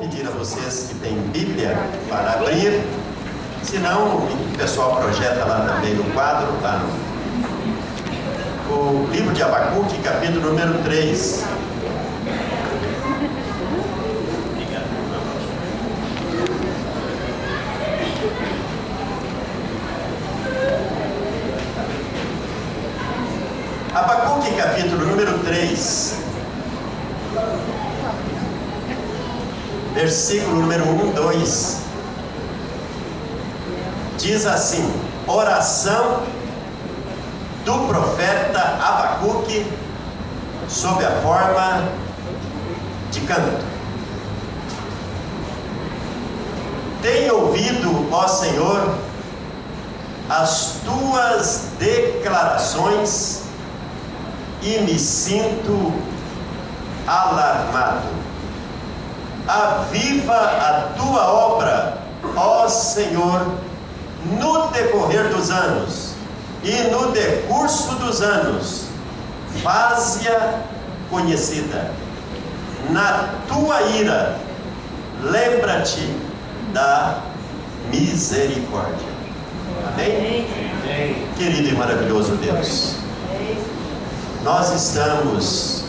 pedir a vocês que têm Bíblia para abrir, senão o pessoal projeta lá também no quadro, lá o livro de Abacuque, capítulo número 3. Abacuque, capítulo número 3, versículo número 1, 2, diz assim: oração do profeta Abacuque sob a forma de canto. Tenho ouvido, ó Senhor, as tuas declarações e me sinto alarmado. Aviva a tua obra, ó Senhor, no decorrer dos anos e no decurso dos anos, faze-a conhecida. Na tua ira, lembra-te da misericórdia. Amém? Amém. Querido e maravilhoso Deus, nós estamos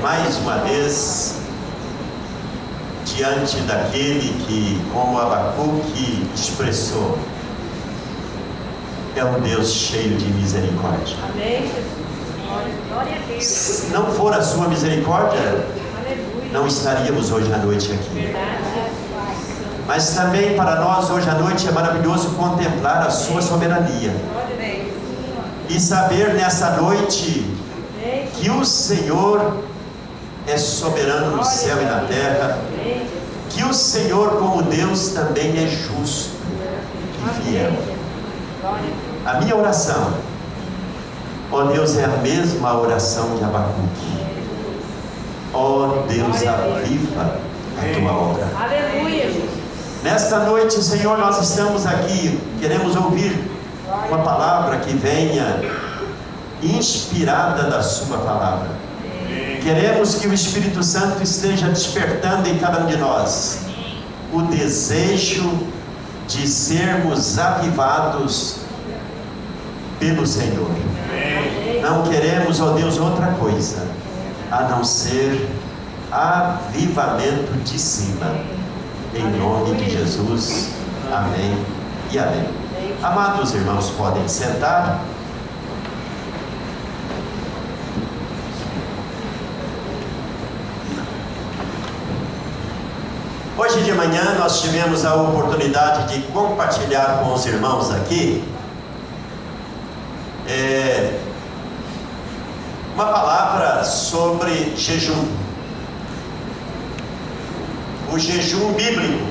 mais uma vez diante daquele que, como Abacuque expressou, é um Deus cheio de misericórdia. Amém. Glória a Deus. Se não for a sua misericórdia, não estaríamos hoje à noite aqui. Mas também para nós hoje à noite é maravilhoso contemplar a sua soberania e saber nessa noite que o Senhor é soberano no céu e na terra, que o Senhor, como Deus, também é justo e fiel. A minha oração, ó Deus, é a mesma oração de Abacuque. Ó Deus, aviva a tua obra. Aleluia, Jesus. Nesta noite, Senhor, nós estamos aqui, queremos ouvir uma palavra que venha inspirada da sua palavra. Queremos que o Espírito Santo esteja despertando em cada um de nós o desejo de sermos avivados pelo Senhor. Não queremos, ó Deus, outra coisa a não ser avivamento de cima. Em nome de Jesus. Amém e amém. Amados irmãos, podem sentar. Hoje de manhã nós tivemos a oportunidade de compartilhar com os irmãos aqui uma palavra sobre jejum, o jejum bíblico,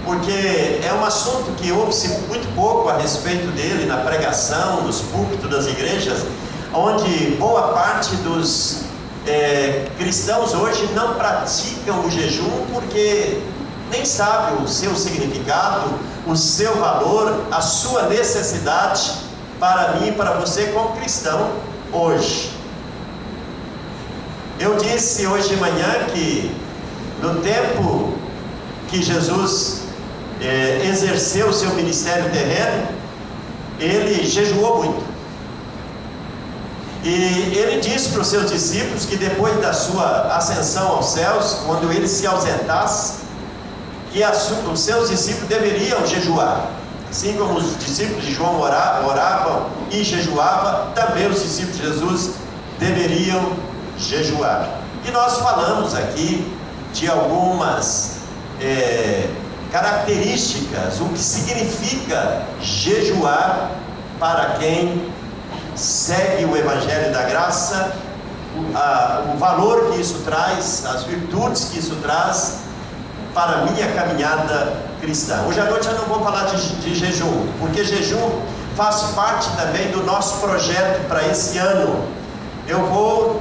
porque é um assunto que ouve-se muito pouco a respeito dele na pregação, nos púlpitos das igrejas, onde boa parte dos cristãos hoje não praticam o jejum porque nem sabem o seu significado, o seu valor, a sua necessidade para mim e para você como cristão hoje. Eu disse hoje de manhã que no tempo que Jesus exerceu o seu ministério terreno, ele jejuou muito. E ele disse para os seus discípulos que depois da sua ascensão aos céus, quando ele se ausentasse, que os seus discípulos deveriam jejuar. Assim como os discípulos de João oravam e jejuavam, também os discípulos de Jesus deveriam jejuar. E nós falamos aqui de algumas características, o que significa jejuar para quem segue o Evangelho da Graça, o valor que isso traz, as virtudes que isso traz para a minha caminhada cristã. Hoje à noite eu não vou falar de jejum, porque jejum faz parte também do nosso projeto para esse ano. Eu vou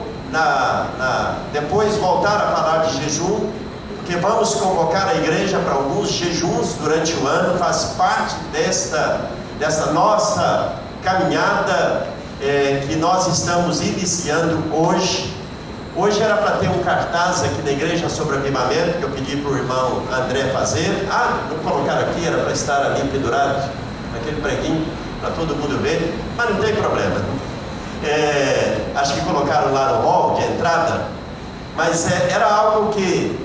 depois voltar a falar de jejum, porque vamos convocar a igreja para alguns jejuns durante o ano, faz parte dessa nossa caminhada que nós estamos iniciando hoje. Hoje era para ter um cartaz aqui na igreja sobre avivamento, que eu pedi para o irmão André fazer. Não colocaram aqui, era para estar ali pendurado, naquele preguinho, para todo mundo ver, mas não tem problema. Acho que colocaram lá no hall de entrada, mas era algo que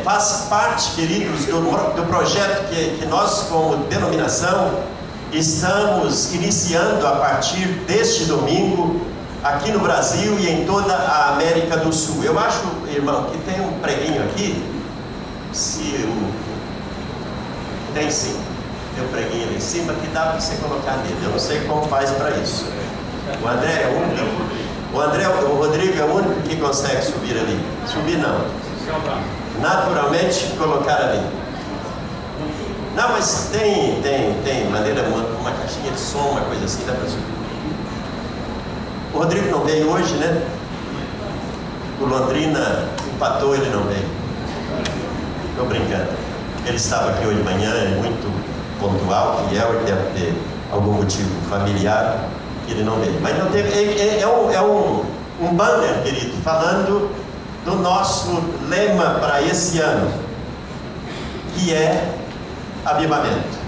faz parte, queridos, do projeto que nós, como denominação, estamos iniciando a partir deste domingo, aqui no Brasil e em toda a América do Sul. Eu acho, irmão, que tem um preguinho aqui. Tem sim, tem um preguinho ali em cima que dá para você colocar nele. Eu não sei como faz para isso. O André é o único. O Rodrigo é o único que consegue subir ali. Subir não. Naturalmente colocar ali. Não, mas tem maneira, uma caixinha de som, uma coisa assim, dá para subir. O Rodrigo não veio hoje, né? O Londrina empatou, ele não veio. Estou brincando. Ele estava aqui hoje de manhã, é muito pontual, fiel, ele deve ter algum motivo familiar que ele não veio. Mas não teve. É um banner, querido, falando do nosso lema para esse ano, que é avivamento.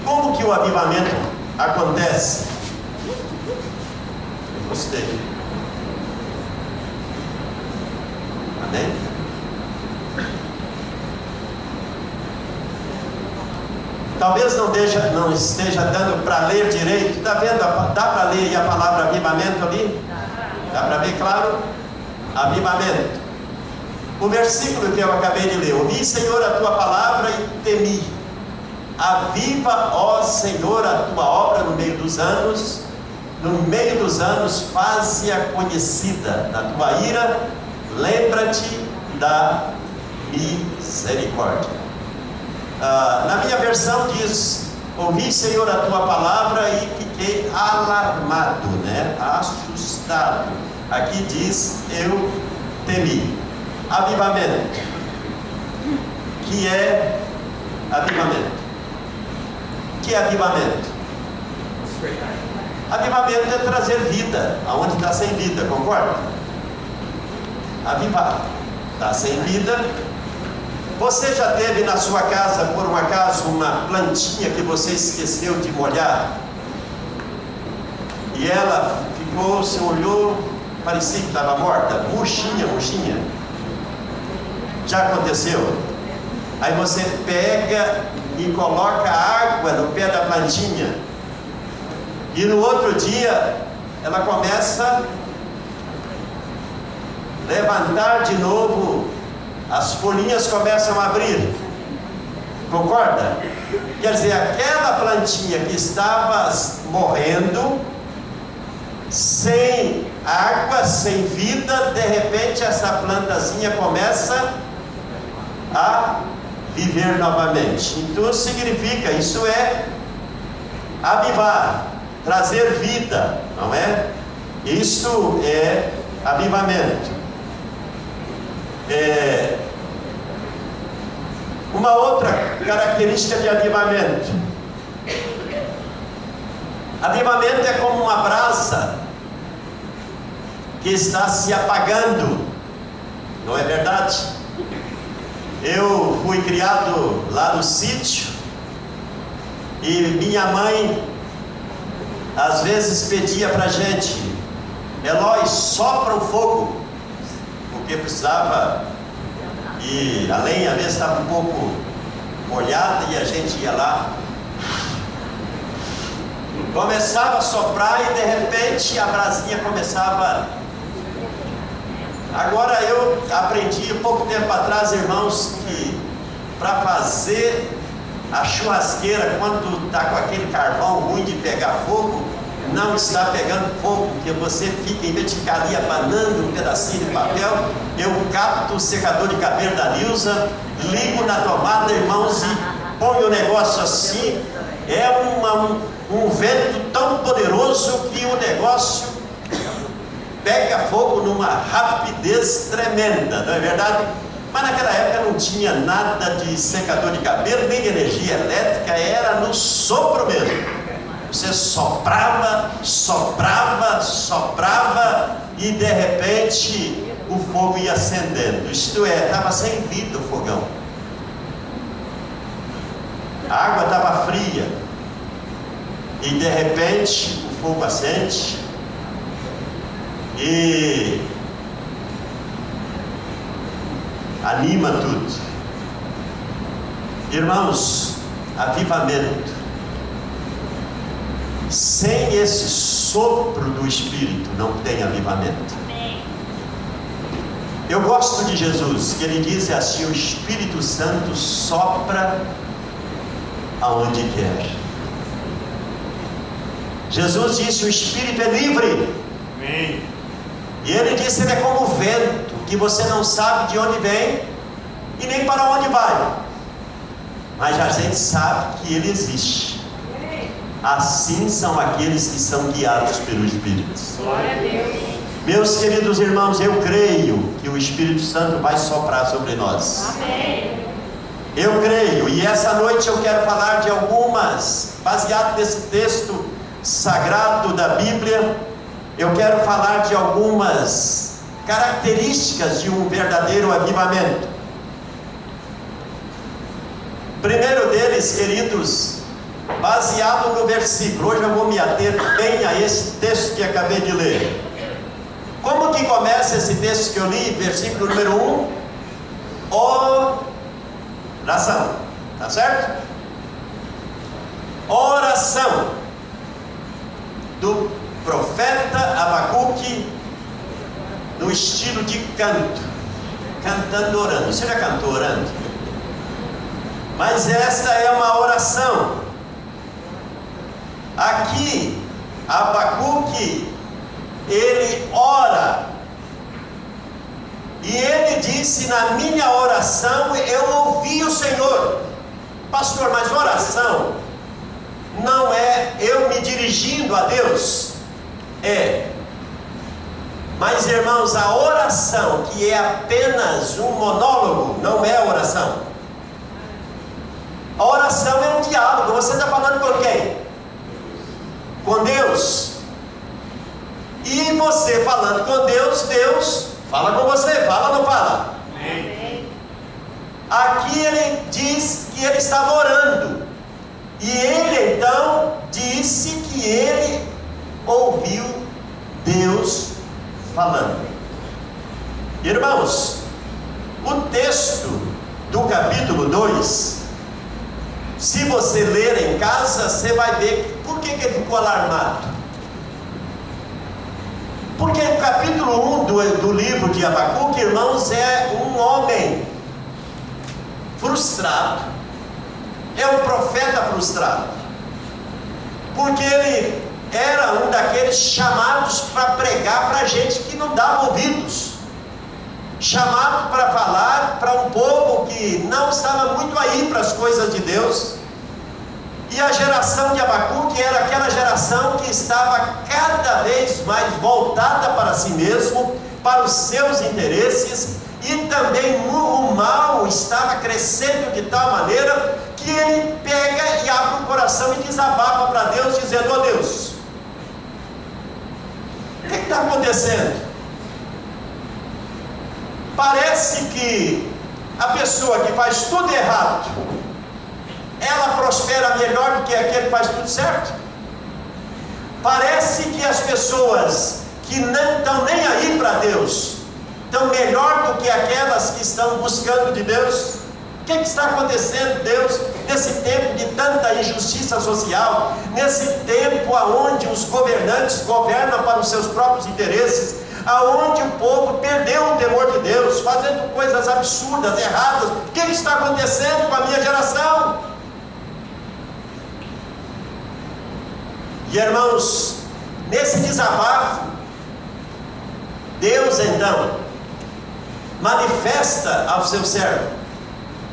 Como que o avivamento acontece? Gostei. Amém? Talvez não esteja dando para ler direito. Está vendo? Dá para ler aí a palavra avivamento ali? Dá para ver claro? Avivamento. O versículo que eu acabei de ler: ouvi, Senhor, a tua palavra e temi. Aviva, ó Senhor, a tua obra no meio dos anos. No meio dos anos, faze-a conhecida. Na tua ira, lembra-te da misericórdia. Na minha versão diz: ouvi, Senhor, a tua palavra e fiquei alarmado, né? Assustado. Aqui diz: eu temi. Avivamento. Que é avivamento? Que é avivamento? Avivamento é trazer vida aonde está sem vida, concorda? Avivar. Está sem vida. Você já teve na sua casa, por um acaso, uma plantinha que você esqueceu de molhar? E ela ficou, você olhou, parecia que estava morta, murchinha. Já aconteceu? Aí você pega e coloca água no pé da plantinha. E no outro dia, ela começa a levantar de novo, as folhinhas começam a abrir. Concorda? Quer dizer, aquela plantinha que estava morrendo, sem água, sem vida, de repente essa plantazinha começa a viver novamente. Então significa, isso é avivar, trazer vida, não é? Isso é avivamento. Uma outra característica de avivamento: avivamento é como uma brasa que está se apagando, não é verdade? Eu fui criado lá no sítio e minha mãe às vezes pedia para a gente: Eloy, sopra o fogo, porque precisava, e a lenha às vezes estava um pouco molhada e a gente ia lá, começava a soprar e de repente a brasinha começava. Agora eu aprendi pouco tempo atrás, irmãos, que para fazer a churrasqueira, quando está com aquele carvão ruim de pegar fogo, não está pegando fogo, porque você fica, em vez de ficar ali abanando um pedacinho de papel, eu capto o secador de cabelo da Nilza, ligo na tomada, irmãos, e ponho o negócio assim. É um vento tão poderoso que o negócio pega fogo numa rapidez tremenda, não é verdade? Mas naquela época não tinha nada de secador de cabelo, nem de energia elétrica, era no sopro mesmo. Você soprava, e de repente o fogo ia acendendo. Isto é, estava sem vida o fogão. A água estava fria. E de repente o fogo acende. E anima tudo. Irmãos, avivamento. Sem esse sopro do Espírito não tem avivamento. Eu gosto de Jesus, que ele diz assim: o Espírito Santo sopra aonde quer. Jesus disse: o Espírito é livre. Amém. E ele disse: ele é como o vento, que você não sabe de onde vem e nem para onde vai, mas a gente sabe que ele existe. Assim são aqueles que são guiados pelo Espírito. Glória a Deus. Meus queridos irmãos, eu creio que o Espírito Santo vai soprar sobre nós. Amém. Eu creio, e essa noite eu quero falar de algumas, baseado nesse texto sagrado da Bíblia, eu quero falar de algumas características de um verdadeiro avivamento. Primeiro deles, queridos, baseado no versículo, hoje eu vou me ater bem a esse texto que acabei de ler. Como que começa esse texto que eu li? Versículo número 1, oração, tá certo? Oração do profeta Abacuque, no estilo de canto, cantando, orando. Você já cantou orando? Mas esta é uma oração. Aqui, Abacuque, ele ora, e ele disse: na minha oração eu ouvi o Senhor. Pastor, mas oração não é eu me dirigindo a Deus? É. Mas irmãos, a oração que é apenas um monólogo não é oração. A oração é um diálogo. Você está falando com quem? Com Deus. E você falando com Deus, Deus fala com você, fala ou não fala? Amém. Aqui ele diz que ele estava orando, e ele então disse que ele ouviu Deus falando. Irmãos, o texto do capítulo 2, se você ler em casa, você vai ver por que ele ficou alarmado. Porque o capítulo 1 do livro de Abacuque, irmãos, é um homem frustrado, é um profeta frustrado, porque ele era um daqueles chamados para pregar para gente que não dava ouvidos, chamado para falar para um povo que não estava muito aí para as coisas de Deus. E a geração de Abacuque era aquela geração que estava cada vez mais voltada para si mesmo, para os seus interesses, e também o mal estava crescendo de tal maneira que ele pega e abre o coração e desabafa para Deus, dizendo: ó Deus, o que está acontecendo? Parece que a pessoa que faz tudo errado, ela prospera melhor do que aquele que faz tudo certo. Parece que as pessoas que não estão nem aí para Deus estão melhor do que aquelas que estão buscando de Deus. O que está acontecendo, Deus, nesse tempo de tanta injustiça social, nesse tempo onde os governantes governam para os seus próprios interesses, aonde o povo perdeu o temor de Deus, fazendo coisas absurdas, erradas? O que está acontecendo com a minha geração? E irmãos, nesse desabafo, Deus então manifesta ao seu servo,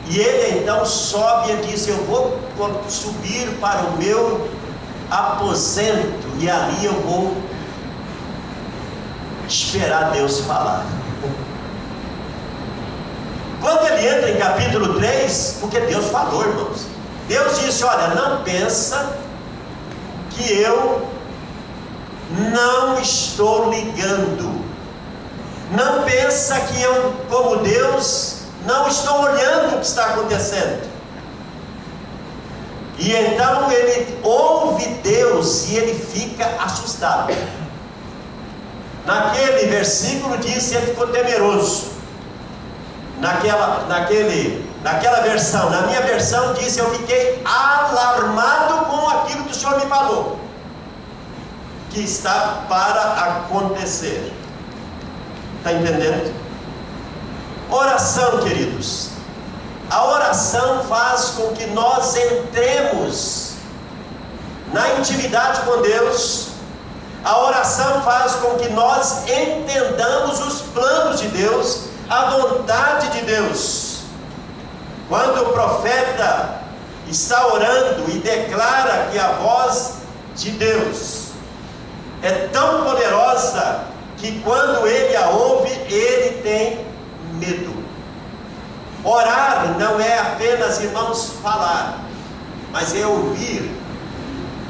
e ele então sobe e diz: eu vou subir para o meu aposento, e ali eu vou esperar Deus falar. Quando ele entra em capítulo 3, porque Deus falou, irmãos, Deus disse: olha, não pensa que eu não estou ligando. Não pensa que eu, como Deus, não estou olhando o que está acontecendo. E então ele ouve Deus e ele fica assustado. Naquele versículo diz, ele ficou temeroso. Naquela versão, na minha versão diz, eu fiquei alarmado com aquilo que o Senhor me falou, que está para acontecer. Está entendendo? Oração, queridos. A oração faz com que nós entremos na intimidade com Deus. A oração faz com que nós entendamos os planos de Deus, a vontade de Deus. Quando o profeta está orando e declara que a voz de Deus é tão poderosa que quando ele a ouve, ele tem medo. Orar não é apenas, irmãos, falar, mas é ouvir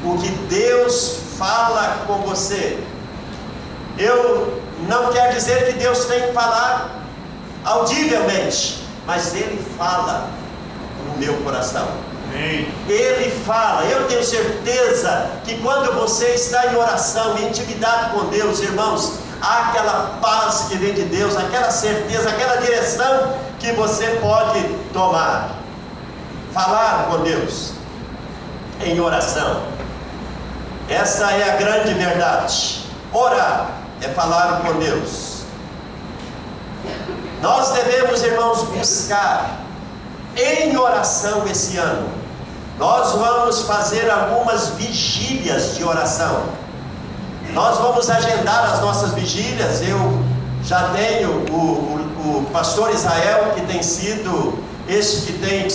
o que Deus fala com você. Eu não quero dizer que Deus tem que falar audivelmente, mas Ele fala no meu coração. Ele fala. Eu tenho certeza que quando você está em oração, em intimidade com Deus, irmãos, há aquela paz que vem de Deus, aquela certeza, aquela direção que você pode tomar. Falar com Deus em oração, essa é a grande verdade. Orar é falar com Deus. Nós devemos, irmãos, buscar em oração esse ano. Nós vamos fazer algumas vigílias de oração. Nós vamos agendar as nossas vigílias. Eu já tenho o pastor Israel, que tem sido este que tem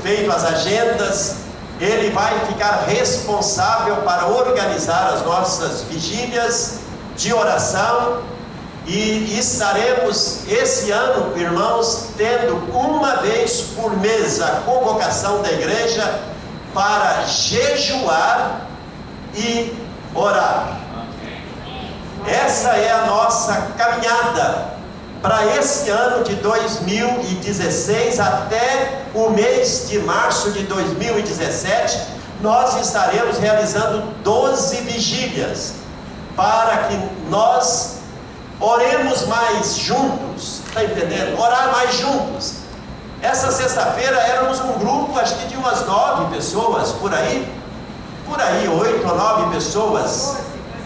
feito as agendas. Ele vai ficar responsável para organizar as nossas vigílias de oração. E estaremos esse ano, irmãos, tendo uma vez por mês a convocação da igreja para jejuar e orar. Essa é a nossa caminhada para esse ano de 2016 até o mês de março de 2017. Nós estaremos realizando 12 vigílias para que nós oremos mais juntos. Está entendendo? Orar mais juntos. Essa sexta-feira éramos um grupo, acho que de umas 9 pessoas, por aí, 8 ou 9 pessoas.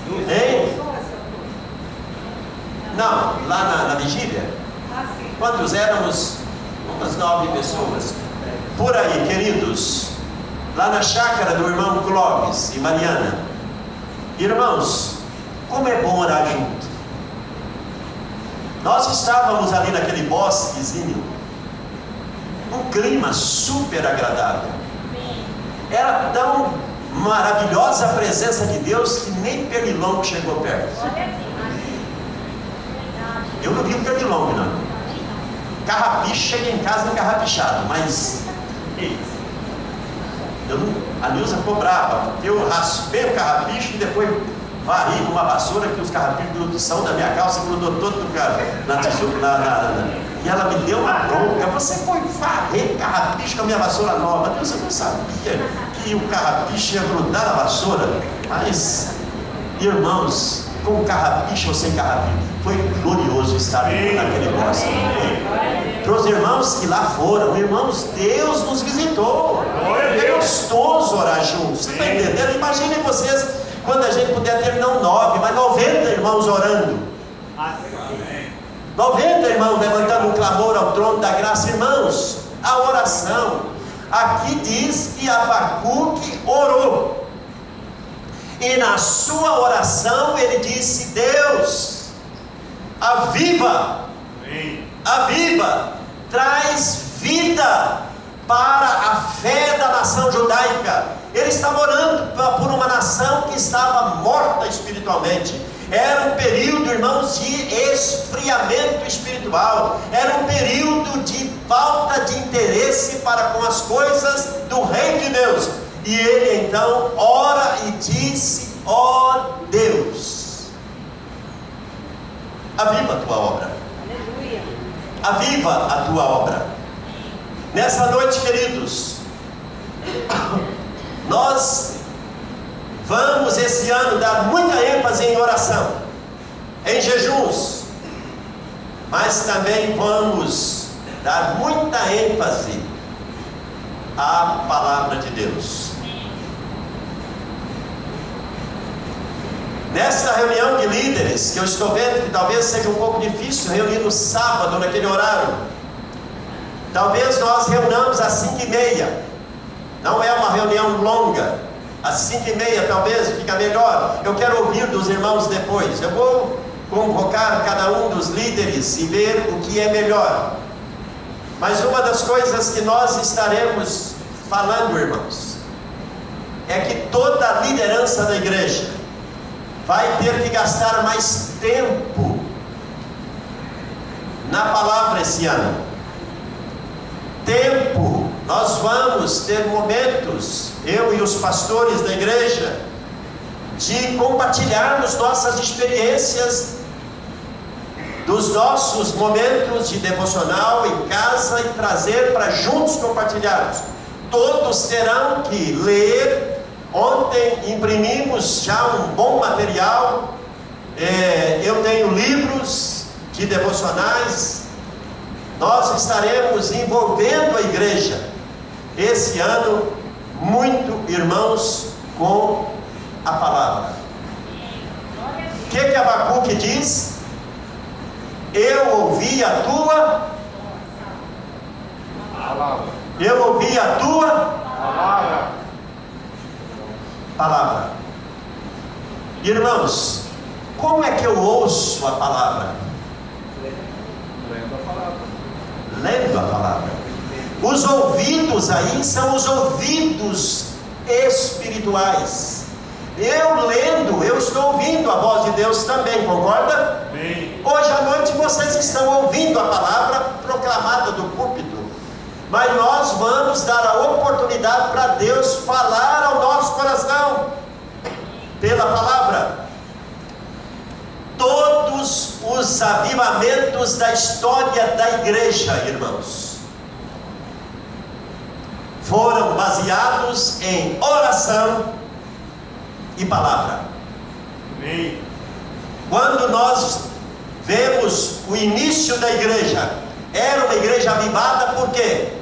Hein? Não, lá na vigília. Quantos éramos? Umas 9 pessoas. Por aí, queridos. Lá na chácara do irmão Clóvis e Mariana. Irmãos, como é bom orar junto. Nós estávamos ali naquele bosquezinho, um clima super agradável. Era tão maravilhosa a presença de Deus que nem pernilongo chegou perto. Eu não vi um pernilongo, não. Carrapicho, cheguei em casa encarrapichado, mas a Nilza ficou brava, porque eu raspei o carrapicho e depois varri com uma vassoura, que os carrapichos são da minha calça, grudou todo na tesoura, e ela me deu uma bronca. Você foi varrer carrapicho com a minha vassoura nova. Deus, eu não sabia que o carrapicho ia grudar na vassoura. Mas, irmãos, com carrapicho ou sem carrapicho, foi glorioso estar naquele bosque. Para os irmãos que lá foram, irmãos, Deus nos visitou. É gostoso orar juntos. Você está entendendo? Imaginem vocês quando a gente puder ter não 9, mas 90 irmãos orando. 90 irmãos levantando um clamor ao trono da graça. Irmãos, a oração, aqui diz que Abacuque orou, e na sua oração ele disse: Deus, aviva, traz vida para a fé da nação judaica. Ele estava orando por uma nação que estava morta espiritualmente. Era um período, irmãos, de esfriamento espiritual. Era um período de falta de interesse para com as coisas do reino de Deus. E ele então ora e disse: ó Deus, aviva a tua obra. Aleluia. Aviva a tua obra. Nessa noite, queridos, nós vamos esse ano dar muita ênfase em oração, em jejuns, mas também vamos dar muita ênfase à palavra de Deus. Nessa reunião de líderes, que eu estou vendo que talvez seja um pouco difícil reunir no sábado, naquele horário, talvez nós reunamos às 5h30. Não é uma reunião longa. Às 5h30 talvez fica melhor. Eu quero ouvir dos irmãos depois. Eu vou convocar cada um dos líderes e ver o que é melhor. Mas uma das coisas que nós estaremos falando, irmãos, é que toda a liderança da igreja vai ter que gastar mais tempo na palavra esse ano. Tempo. Nós vamos ter momentos, eu e os pastores da igreja, de compartilharmos nossas experiências, dos nossos momentos de devocional em casa e trazer para juntos compartilharmos. Todos terão que ler. Ontem imprimimos já um bom material. Eu tenho livros de devocionais. Nós estaremos envolvendo a igreja esse ano muito, irmãos, com a palavra. O que Abacuque diz? Eu ouvi a tua palavra. Eu ouvi a tua palavra. Irmãos, como é que eu ouço a palavra? Lendo a palavra. Os ouvidos aí são os ouvidos espirituais. Eu lendo, eu estou ouvindo a voz de Deus também, concorda? Sim. Hoje à noite vocês estão ouvindo a palavra proclamada do púlpito, mas nós vamos dar a oportunidade para Deus falar ao nosso coração pela palavra. Todos os avivamentos da história da igreja, irmãos, foram baseados em oração e palavra. Amém. Quando nós vemos o início da igreja, era uma igreja avivada, por quê?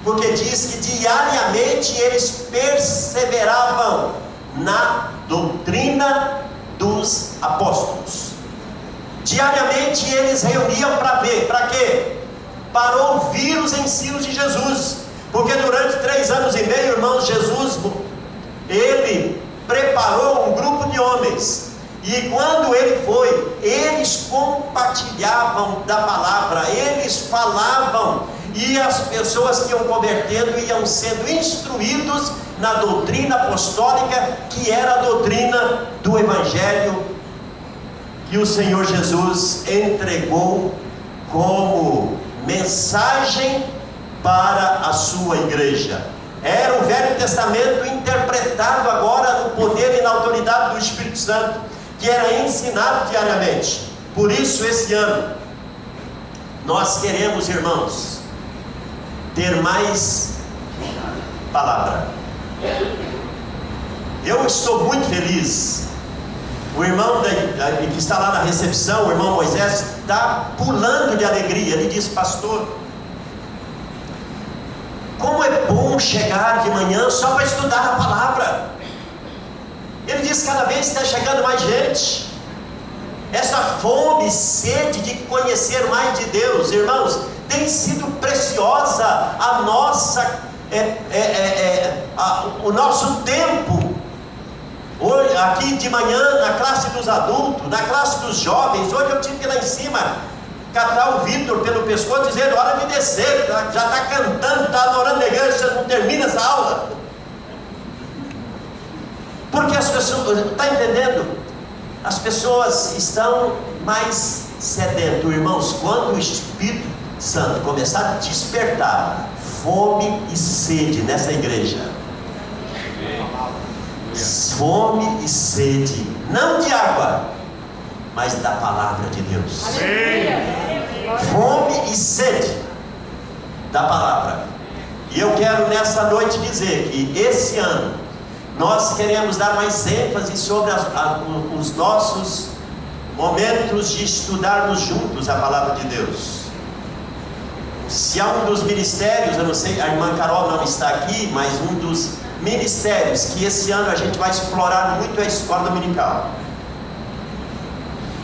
Porque diz que diariamente eles perseveravam na doutrina dos apóstolos. Diariamente eles reuniam para ver, para quê? Para ouvir os ensinos de Jesus. Porque durante 3 anos e meio, irmãos, Jesus, ele preparou um grupo de homens. E quando ele foi, eles compartilhavam da palavra, eles falavam, e as pessoas que iam convertendo iam sendo instruídos na doutrina apostólica, que era a doutrina do Evangelho que o Senhor Jesus entregou como mensagem para a sua igreja. Era o Velho Testamento interpretado agora no poder e na autoridade do Espírito Santo, que era ensinado diariamente. Por isso, esse ano, nós queremos, irmãos, ter mais palavra. Eu estou muito feliz. O irmão que está lá na recepção, o irmão Moisés, está pulando de alegria. Ele diz: pastor, como é bom chegar de manhã só para estudar a palavra. Ele diz: cada vez está chegando mais gente. Essa fome e sede de conhecer mais de Deus, irmãos, tem sido preciosa a nossa, o nosso tempo. Hoje, aqui de manhã, na classe dos adultos, na classe dos jovens, hoje eu tive que ir lá em cima catar o Vitor pelo pescoço, dizendo: hora de descer, já está cantando, está adorando a igreja, você não termina essa aula. Porque as pessoas, está entendendo? As pessoas estão mais sedentas, irmãos. Quando o Espírito Santo começar a despertar fome e sede nessa igreja, Fome e sede, não de água, mas da palavra de Deus. Fome e sede da palavra. E eu quero nessa noite dizer que esse ano nós queremos dar mais ênfase sobre os nossos momentos de estudarmos juntos a palavra de Deus. Se há um dos ministérios, eu não sei, a irmã Carol não está aqui, mas um dos ministérios que esse ano a gente vai explorar muito é a escola dominical.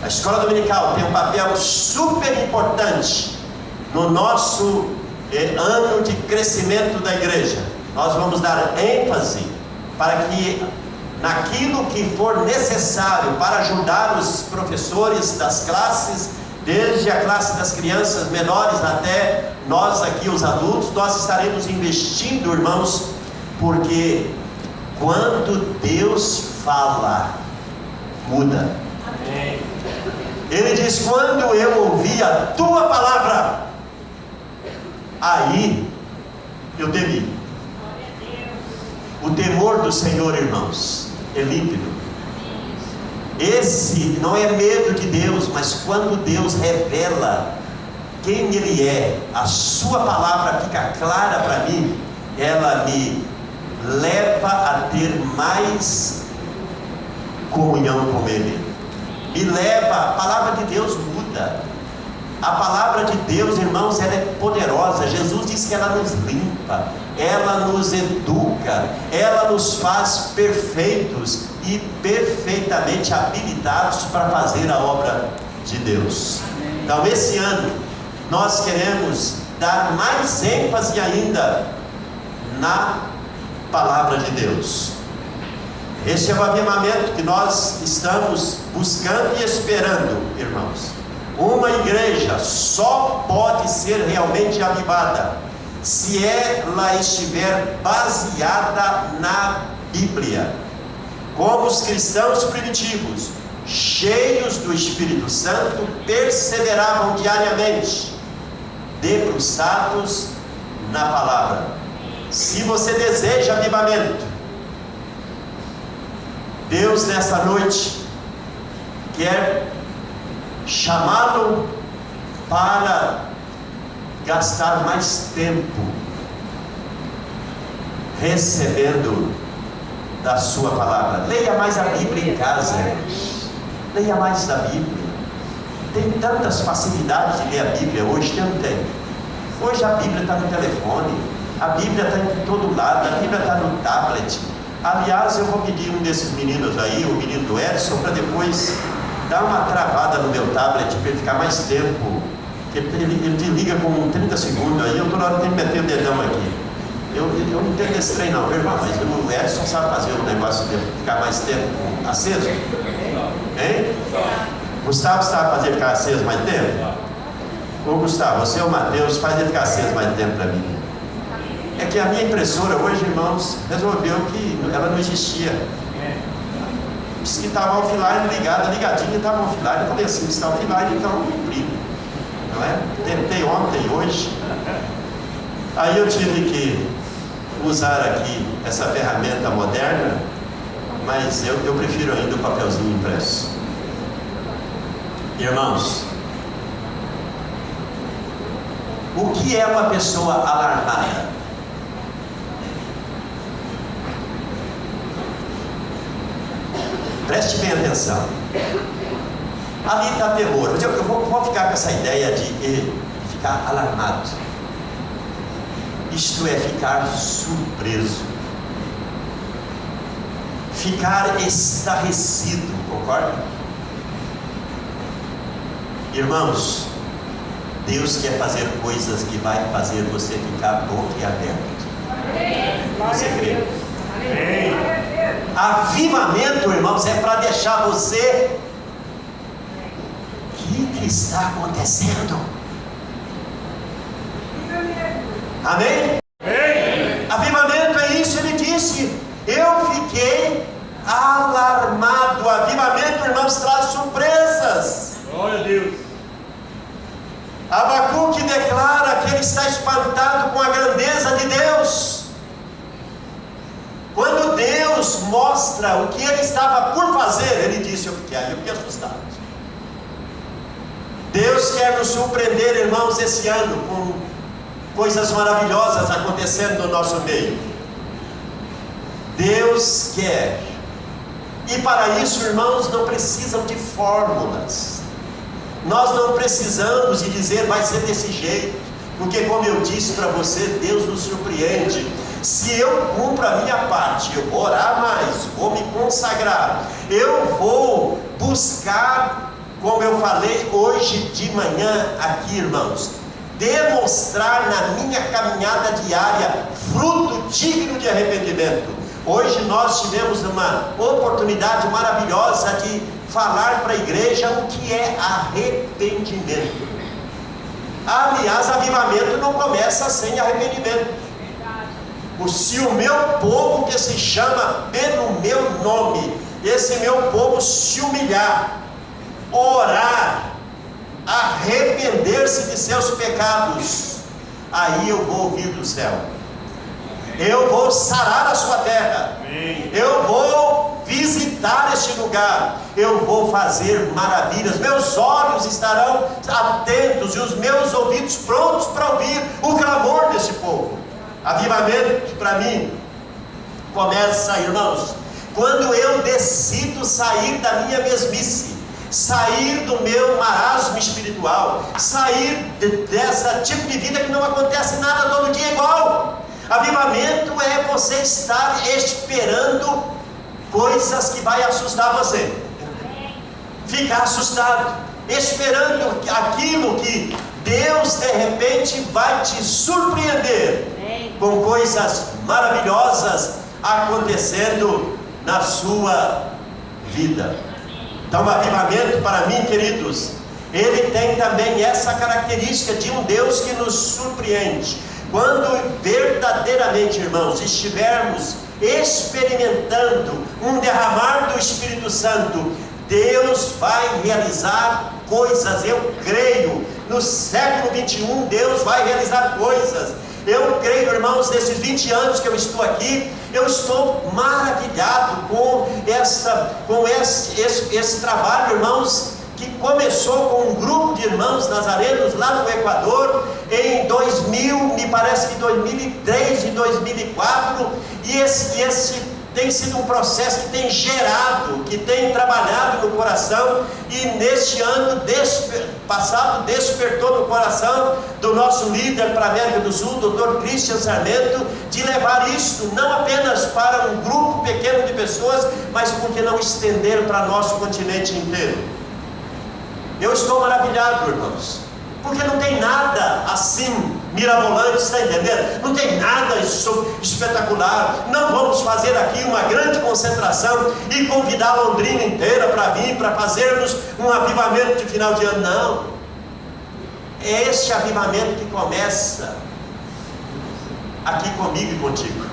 A escola dominical tem um papel super importante no nosso ano de crescimento da igreja. Nós vamos dar ênfase para que naquilo que for necessário para ajudar os professores das classes, desde a classe das crianças menores até nós aqui os adultos, nós estaremos investindo, irmãos, porque quando Deus fala, muda. Amém. Ele diz: quando eu ouvi a tua palavra, aí eu temi. O temor do Senhor, irmãos, é límpido. Esse não é medo de Deus, mas quando Deus revela quem Ele é, a sua palavra fica clara para mim, ela me leva a ter mais comunhão com Ele. Me leva, a palavra de Deus muda. A palavra de Deus, irmãos, ela é poderosa. Jesus disse que ela nos limpa, ela nos educa, ela nos faz perfeitos e perfeitamente habilitados para fazer a obra de Deus. Então esse ano nós queremos dar mais ênfase ainda na palavra de Deus. Este é o avivamento que nós estamos buscando e esperando, irmãos. Uma igreja só pode ser realmente avivada se ela estiver baseada na Bíblia, como os cristãos primitivos, cheios do Espírito Santo, perseveravam diariamente, debruçados na palavra. Se você deseja avivamento, Deus nessa noite quer chamá-lo para gastar mais tempo recebendo da sua palavra. Leia mais a Bíblia em casa, leia mais da Bíblia. Tem tantas facilidades de ler a Bíblia hoje, não tem? Hoje a Bíblia está no telefone, a Bíblia está em todo lado, a Bíblia está no tablet. Aliás, eu vou pedir um desses meninos aí, o menino do Edson, para depois dar uma travada no meu tablet para ele ficar mais tempo. Ele desliga com 30 segundos aí, eu estou na hora de meter o dedão aqui. Eu não tenho esse trem não, irmão, mas o Edson sabe fazer o negócio de ficar mais tempo aceso. Hein? Gustavo sabe fazer ficar aceso mais tempo? Ô Gustavo, você ou o Mateus, faz ele ficar aceso mais tempo para mim. É que a minha impressora hoje, irmãos, resolveu que ela não existia. Disse que estava offline ligada, ligadinha, estava offline. Eu falei assim: está offline, então não imprime. Não é? Tentei ontem, hoje. Aí eu tive que usar aqui essa ferramenta moderna, mas eu prefiro ainda o papelzinho impresso. Irmãos, o que é uma pessoa alarmada? Preste bem atenção. Ali está temor. Eu vou ficar com essa ideia de ficar alarmado. Isto é ficar surpreso, ficar estarrecido, concorda? Irmãos, Deus quer fazer coisas que vai fazer você ficar boquiaberto. Você crê? Avivamento, irmãos, é para deixar você. O que está acontecendo? Amém? Amém? Avivamento é isso, ele disse. Eu fiquei alarmado. Avivamento, irmãos, traz surpresas. Glória a Deus. Abacuque declara que ele está espantado com a grandeza de Deus. Quando Deus Deus mostra o que ele estava por fazer, ele disse, eu fiquei assustado. Deus quer nos surpreender, irmãos, esse ano, com coisas maravilhosas acontecendo no nosso meio. Deus quer. E para isso, irmãos, não precisam de fórmulas. Nós não precisamos de dizer vai ser desse jeito, porque como eu disse para você, Deus nos surpreende. Se eu cumpro a minha parte, eu vou orar mais, vou me consagrar, eu vou buscar, como eu falei hoje de manhã aqui, irmãos, demonstrar na minha caminhada diária fruto digno de arrependimento. Hoje nós tivemos uma oportunidade maravilhosa de falar para a igreja o que é arrependimento. Aliás, avivamento não começa sem arrependimento. Se o meu povo, que se chama pelo meu nome, esse meu povo se humilhar, orar, arrepender-se de seus pecados, aí eu vou ouvir do céu, eu vou sarar a sua terra, eu vou visitar este lugar, eu vou fazer maravilhas, meus olhos estarão atentos e os meus ouvidos prontos para ouvir o clamor desse povo. Avivamento para mim começa, irmãos, quando eu decido sair da minha mesmice, sair do meu marasmo espiritual, sair dessa tipo de vida que não acontece nada todo dia igual. Avivamento é você estar esperando coisas que vai assustar você, ficar assustado, esperando aquilo que Deus de repente vai te surpreender com coisas maravilhosas acontecendo na sua vida. Então, o avivamento para mim, queridos, ele tem também essa característica de um Deus que nos surpreende. Quando verdadeiramente, irmãos, estivermos experimentando um derramar do Espírito Santo, Deus vai realizar coisas. Eu creio, no século 21 Deus vai realizar coisas. Eu creio, irmãos, nesses 20 anos que eu estou aqui, eu estou maravilhado com esse trabalho, irmãos, que começou com um grupo de irmãos nazarenos lá no Equador, em 2000, me parece que 2003 e 2004, e esse tem sido um processo que tem gerado, que tem trabalhado no coração, e neste ano passado despertou no coração do nosso líder para a América do Sul, Dr. Christian Sarmento, de levar isto não apenas para um grupo pequeno de pessoas, mas por que não estender para nosso continente inteiro. Eu estou maravilhado, irmãos, porque não tem nada assim mirabolante, está entendendo? Não tem nada espetacular. Não vamos fazer aqui uma grande concentração e convidar a Londrina inteira para vir, para fazermos um avivamento de final de ano. Não, é este avivamento que começa aqui comigo e contigo,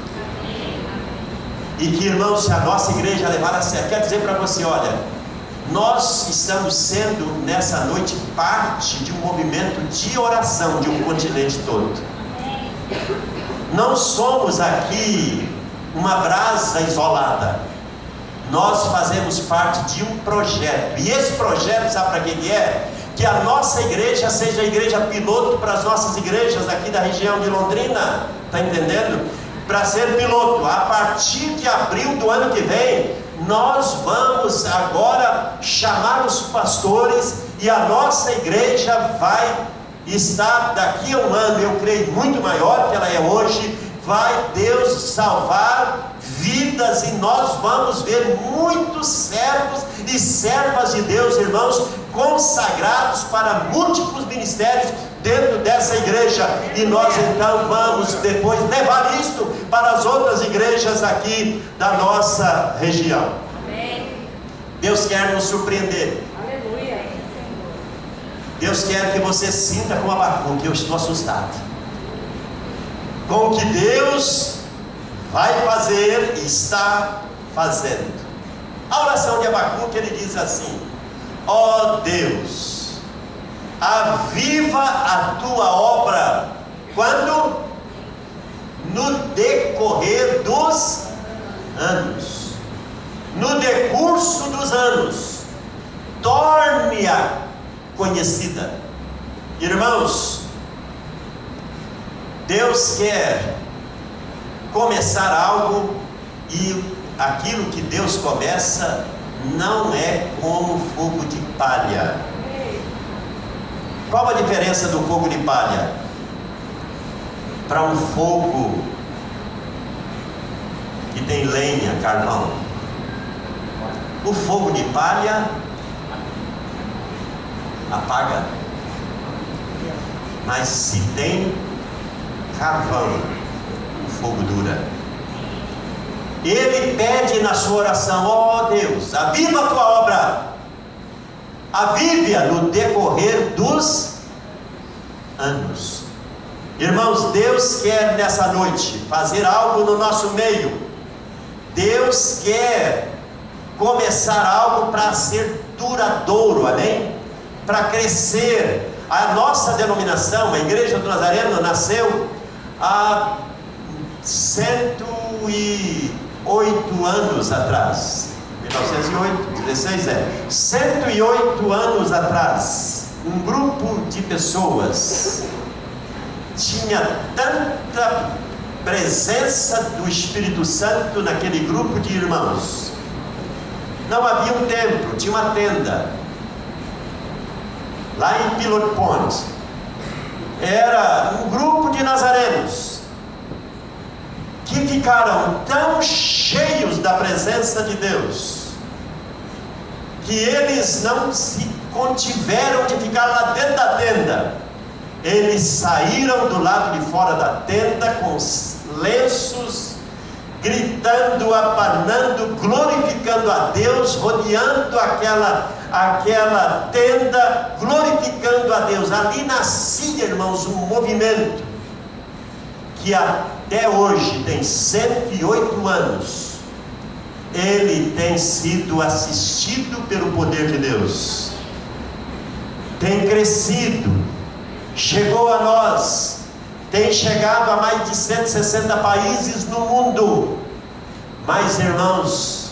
e que, irmãos, se a nossa igreja levar a sério, quer dizer para você, olha, nós estamos sendo nessa noite parte de um movimento de oração de um continente todo. Não somos aqui uma brasa isolada, nós fazemos parte de um projeto, e esse projeto, sabe para que é? Que a nossa igreja seja a igreja piloto para as nossas igrejas aqui da região de Londrina, está entendendo? Para ser piloto, a partir de abril do ano que vem, nós vamos agora chamar os pastores, e a nossa igreja vai estar daqui a um ano, eu creio, muito maior que ela é hoje. Vai Deus salvar vidas, e nós vamos ver muitos servos e servas de Deus, irmãos, consagrados para múltiplos ministérios dentro dessa igreja, e nós então vamos depois levar isto para as outras igrejas aqui da nossa região. Amém. Deus quer nos surpreender. Aleluia. Deus quer que você sinta como Abacuque: eu estou assustado com o que Deus vai fazer e está fazendo. A oração de Abacuque, ele diz assim: ó Deus, aviva a tua obra. Quando? No decorrer dos anos. no decurso dos anos, torne-a conhecida. Irmãos, Deus quer começar algo, e aquilo que Deus começa não é como fogo de palha. Qual a diferença do fogo de palha para um fogo que tem lenha, carvão? O fogo de palha apaga, mas se tem carvão, o fogo dura. Ele pede na sua oração: ó Deus, aviva a tua obra, avive-a no decorrer dos anos. Irmãos, Deus quer nessa noite fazer algo no nosso meio. Deus quer começar algo para ser duradouro, amém? Para crescer. A nossa denominação, a Igreja do Nazareno, nasceu há 108 anos atrás. 1908, 16 108 anos atrás, um grupo de pessoas tinha tanta presença do Espírito Santo naquele grupo de irmãos. Não havia um templo, tinha uma tenda lá em Pilot Point. Era um grupo de nazarenos que ficaram tão cheios da presença de Deus que eles não se contiveram de ficar lá dentro da tenda. Eles saíram do lado de fora da tenda com lenços, gritando, abanando, glorificando a Deus, rodeando aquela tenda, glorificando a Deus. Ali nascia, irmãos, um movimento que até hoje tem 108 anos. Ele tem sido assistido pelo poder de Deus, tem crescido, chegou a nós, tem chegado a mais de 160 países no mundo. Mas, irmãos,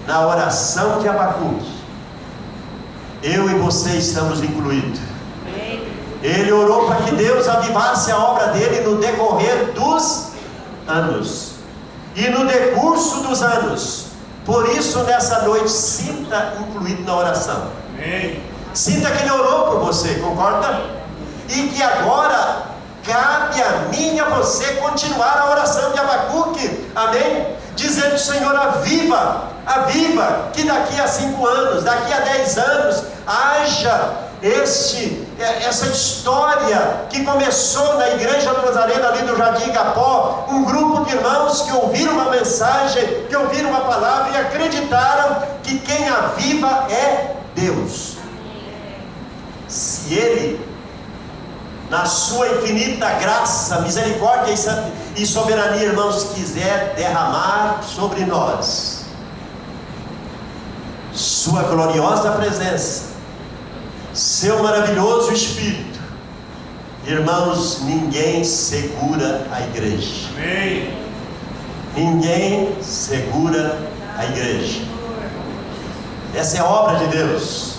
na oração de Abacuque, eu e você estamos incluídos. Ele orou para que Deus avivasse a obra dele no decorrer dos anos e no decurso dos anos. Por isso, nessa noite, sinta incluído na oração. Sinta que ele orou por você, concorda? E que agora cabe a mim e a você continuar a oração de Abacuque, amém? Dizendo: Senhor, aviva, que daqui a 5 anos, daqui a 10 anos, haja essa história que começou na Igreja do Nazareno, ali do Jardim Igapó, um grupo de irmãos que ouviram uma mensagem, que ouviram uma palavra e acreditaram que quem aviva é Deus. Se Ele, na sua infinita graça, misericórdia e soberania, irmãos, quiser derramar sobre nós sua gloriosa presença, seu maravilhoso Espírito, irmãos, ninguém segura a igreja. Ninguém segura a igreja. Essa é a obra de Deus.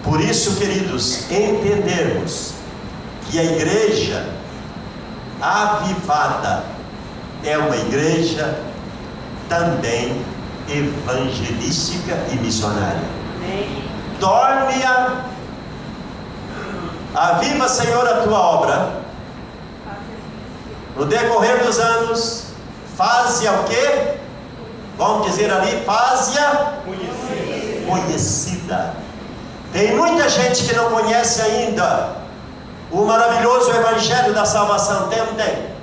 Por isso, queridos, entendermos que a igreja avivada é uma igreja também evangelística e missionária. Torne-a, aviva, Senhor, a tua obra no decorrer dos anos, faze-a o quê? Vamos dizer ali, faze-a conhecida. Tem muita gente que não conhece ainda o maravilhoso Evangelho da salvação. Tem ou não tem?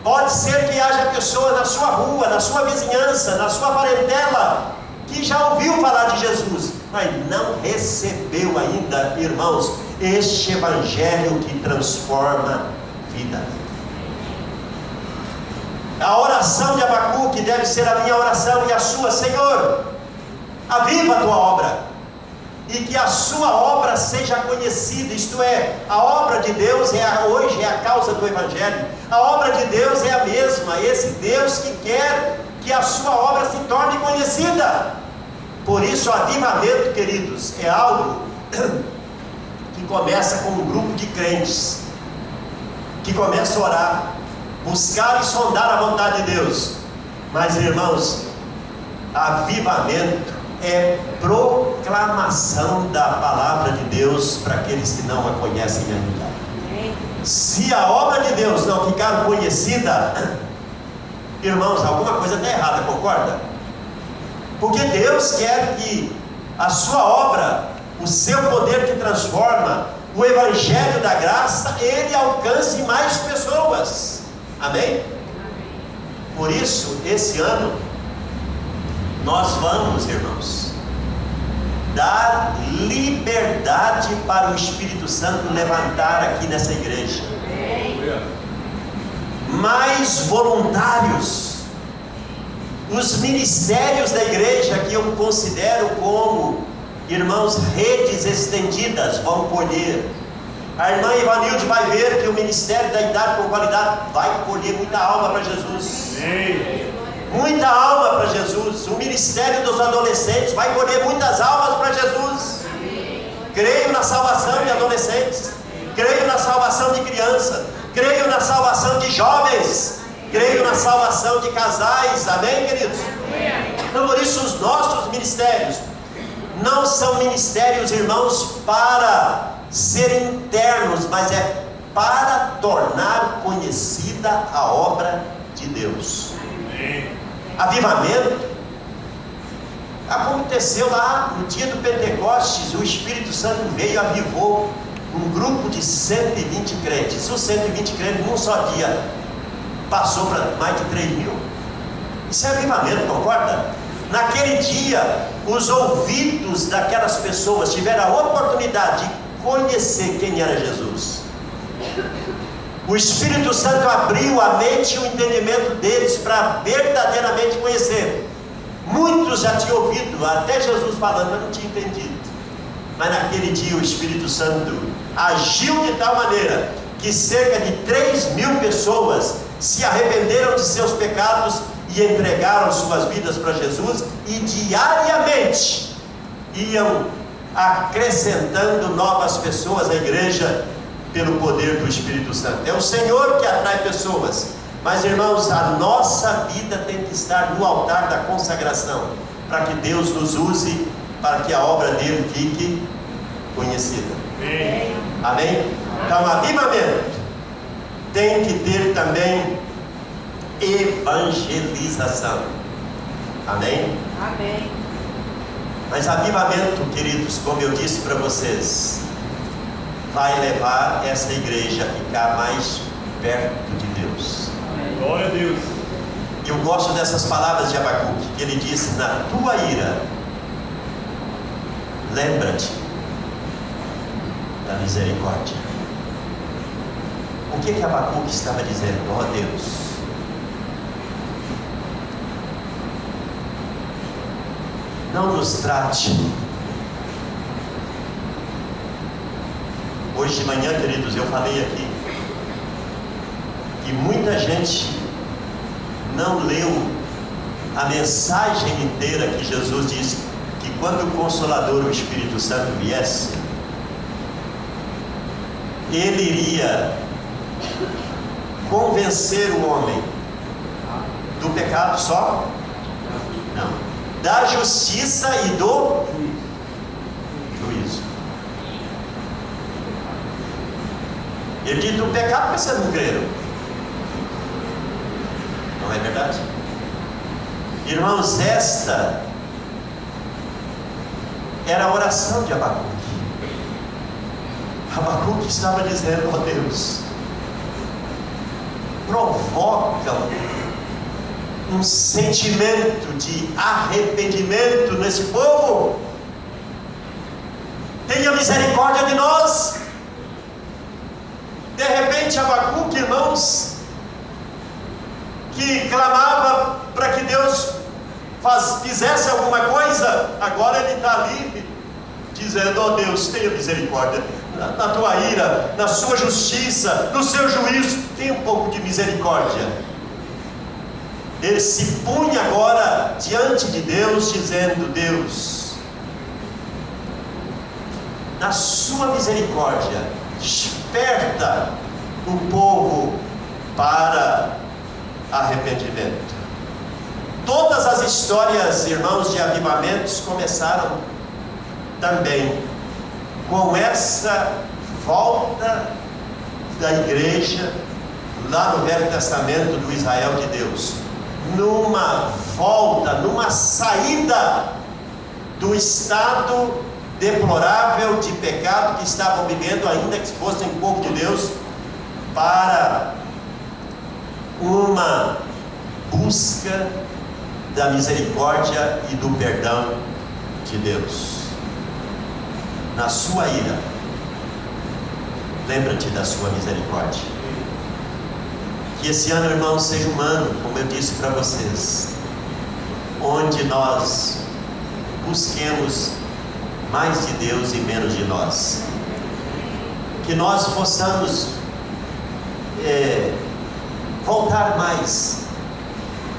Pode ser que haja pessoas na sua rua, na sua vizinhança, na sua parentela, que já ouviu falar de Jesus, mas não recebeu ainda, irmãos, este Evangelho que transforma vida. A oração de Abacuque deve ser a minha oração e a sua: Senhor, aviva a tua obra, e que a sua obra seja conhecida. Isto é, a obra de Deus hoje é a causa do Evangelho. A obra de Deus é a mesma. Esse Deus que quer que a sua obra se torne conhecida. Por isso, o avivamento, queridos, é algo que começa com um grupo de crentes, que começa a orar, buscar e sondar a vontade de Deus. Mas, irmãos, avivamento é proclamação da palavra de Deus para aqueles que não a conhecem ainda. Se a obra de Deus não ficar conhecida, irmãos, alguma coisa está errada, concorda? Porque Deus quer que a sua obra, o seu poder que transforma, o evangelho da graça, ele alcance mais pessoas. Amém? Por isso, esse ano, nós vamos, irmãos, dar liberdade para o Espírito Santo levantar aqui nessa igreja. Mais voluntários. Os ministérios da igreja, que eu considero como, irmãos, redes estendidas, vão colher. A irmã Ivanilde vai ver que o ministério da idade com qualidade vai colher muita alma para Jesus. Muita alma para Jesus. O ministério dos adolescentes vai colher muitas almas para Jesus. Creio na salvação de adolescentes, creio na salvação de crianças, creio na salvação de jovens, creio na salvação de casais. Amém, queridos? Então, por isso, os nossos ministérios não são ministérios, irmãos, para serem internos, mas é para tornar conhecida a obra de Deus. Avivamento aconteceu lá no dia do Pentecostes. O Espírito Santo veio e avivou um grupo de 120 crentes. Os 120 crentes, num só dia, passou para mais de 3 mil. Isso é avivamento, concorda? Naquele dia, os ouvidos daquelas pessoas tiveram a oportunidade de conhecer quem era Jesus. O Espírito Santo abriu a mente e o entendimento deles para verdadeiramente conhecer. Muitos já tinham ouvido, até Jesus falando, mas não tinham entendido. Mas naquele dia o Espírito Santo agiu de tal maneira que cerca de 3 mil pessoas se arrependeram de seus pecados e entregaram suas vidas para Jesus, e diariamente iam acrescentando novas pessoas à igreja pelo poder do Espírito Santo. É o Senhor que atrai pessoas, mas, irmãos, a nossa vida tem que estar no altar da consagração, para que Deus nos use, para que a obra dele fique conhecida. Amém? Amém? Então, avivamento tem que ter também evangelização. Amém? Amém. Mas avivamento, queridos, como eu disse para vocês, vai levar essa igreja a ficar mais perto de Deus. Glória a Deus. Eu gosto dessas palavras de Abacuque, que ele disse: na tua ira, lembra-te da misericórdia. O que Abacuque estava dizendo? Ó Deus, não nos trate. Hoje de manhã, queridos, eu falei aqui que muita gente não leu a mensagem inteira que Jesus disse que quando o Consolador, o Espírito Santo, viesse, ele iria convencer o homem do pecado só? Não. Da justiça e do juízo. Ele diz do pecado porque vocês não creram. Não é verdade? Irmãos, esta era a oração de Abacuque. Abacuque estava dizendo: ó Deus, provoca um sentimento de arrependimento nesse povo. Tenha misericórdia de nós. De repente, Abacuque, irmãos, que clamava para que Deus fizesse alguma coisa, agora ele está ali dizendo: ó Deus, tenha misericórdia. Na tua ira, na sua justiça, no seu juízo, tenha um pouco de misericórdia. Ele se punha agora diante de Deus, dizendo: Deus, na sua misericórdia, desperta o povo para arrependimento. Todas as histórias, irmãos, de avivamentos começaram também com essa volta da igreja lá no Velho Testamento do Israel de Deus, numa volta, numa saída do estado deplorável de pecado que estavam vivendo, ainda que fossem povo de Deus, para uma busca da misericórdia e do perdão de Deus. Na sua ira, lembra-te da sua misericórdia. Que esse ano, irmãos, seja um ano, como eu disse para vocês, onde nós busquemos mais de Deus e menos de nós. Que nós possamos voltar mais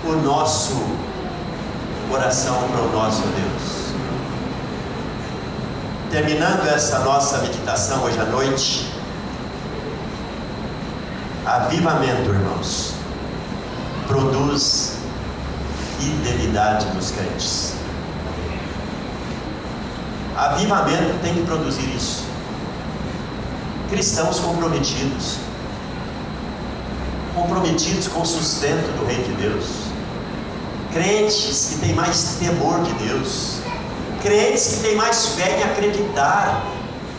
o nosso coração para o nosso Deus. Terminando essa nossa meditação hoje à noite, avivamento, irmãos, produz fidelidade nos crentes. Avivamento tem que produzir isso. Cristãos comprometidos com o sustento do Reino de Deus, crentes que têm mais temor de Deus, crentes que têm mais fé em acreditar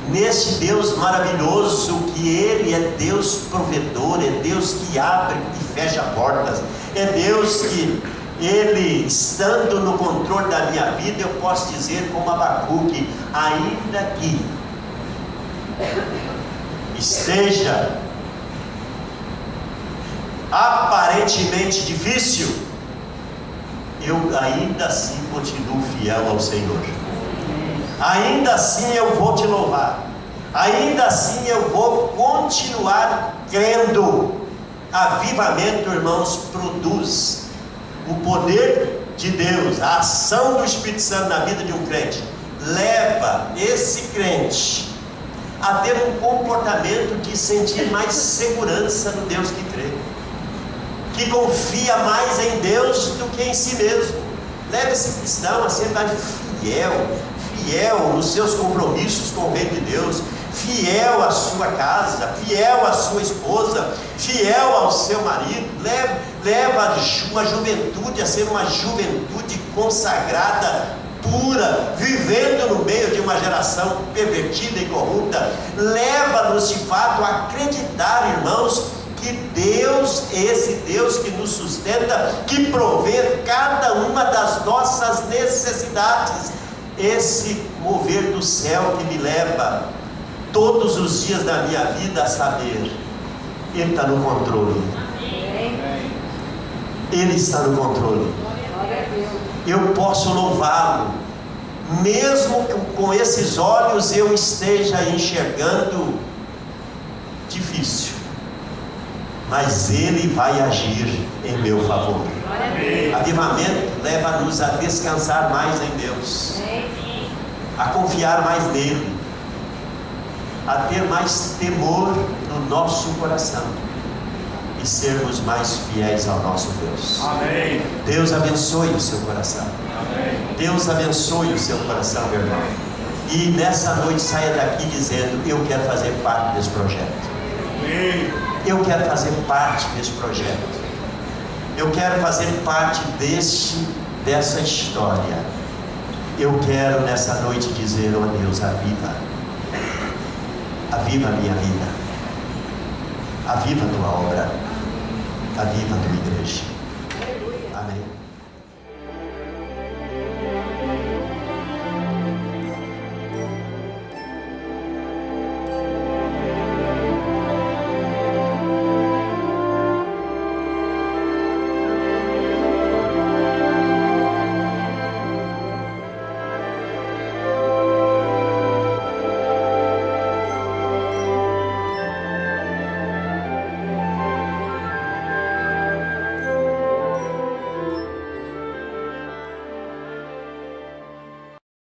neste Deus maravilhoso, que Ele é Deus provedor, é Deus que abre e fecha portas, é Deus que Ele, estando no controle da minha vida, eu posso dizer como Abacuque: ainda que esteja aparentemente difícil, eu ainda assim continuo fiel ao Senhor. Ainda assim eu vou te louvar. Ainda assim eu vou continuar crendo. Avivamento, irmãos, produz o poder de Deus, a ação do Espírito Santo na vida de um crente. Leva esse crente a ter um comportamento de sentir mais segurança no Deus que crê, que confia mais em Deus do que em si mesmo. Leva esse cristão a ser mais fiel nos seus compromissos com o Reino de Deus, fiel à sua casa, fiel à sua esposa, fiel ao seu marido. Leva uma juventude a ser uma juventude consagrada, pura, vivendo no meio de uma geração pervertida e corrupta. Leva-nos de fato a acreditar, irmãos, que Deus, esse Deus que nos sustenta, que provê cada uma das nossas necessidades, esse mover do céu que me leva todos os dias da minha vida a saber: Ele está no controle. Ele está no controle. Eu posso louvá-lo, mesmo que com esses olhos eu esteja enxergando difícil, mas Ele vai agir em meu favor. Avivamento leva-nos a descansar mais em Deus, a confiar mais nele, a ter mais temor no nosso coração e sermos mais fiéis ao nosso Deus. Amém. Deus abençoe o seu coração. Amém. Deus abençoe o seu coração, meu irmão. E nessa noite saia daqui dizendo: eu quero fazer parte desse projeto. Amém. Eu quero fazer parte desse projeto. Eu quero fazer parte dessa história. Eu quero nessa noite dizer: ó Deus, aviva a minha vida, aviva a tua obra, aviva a tua igreja.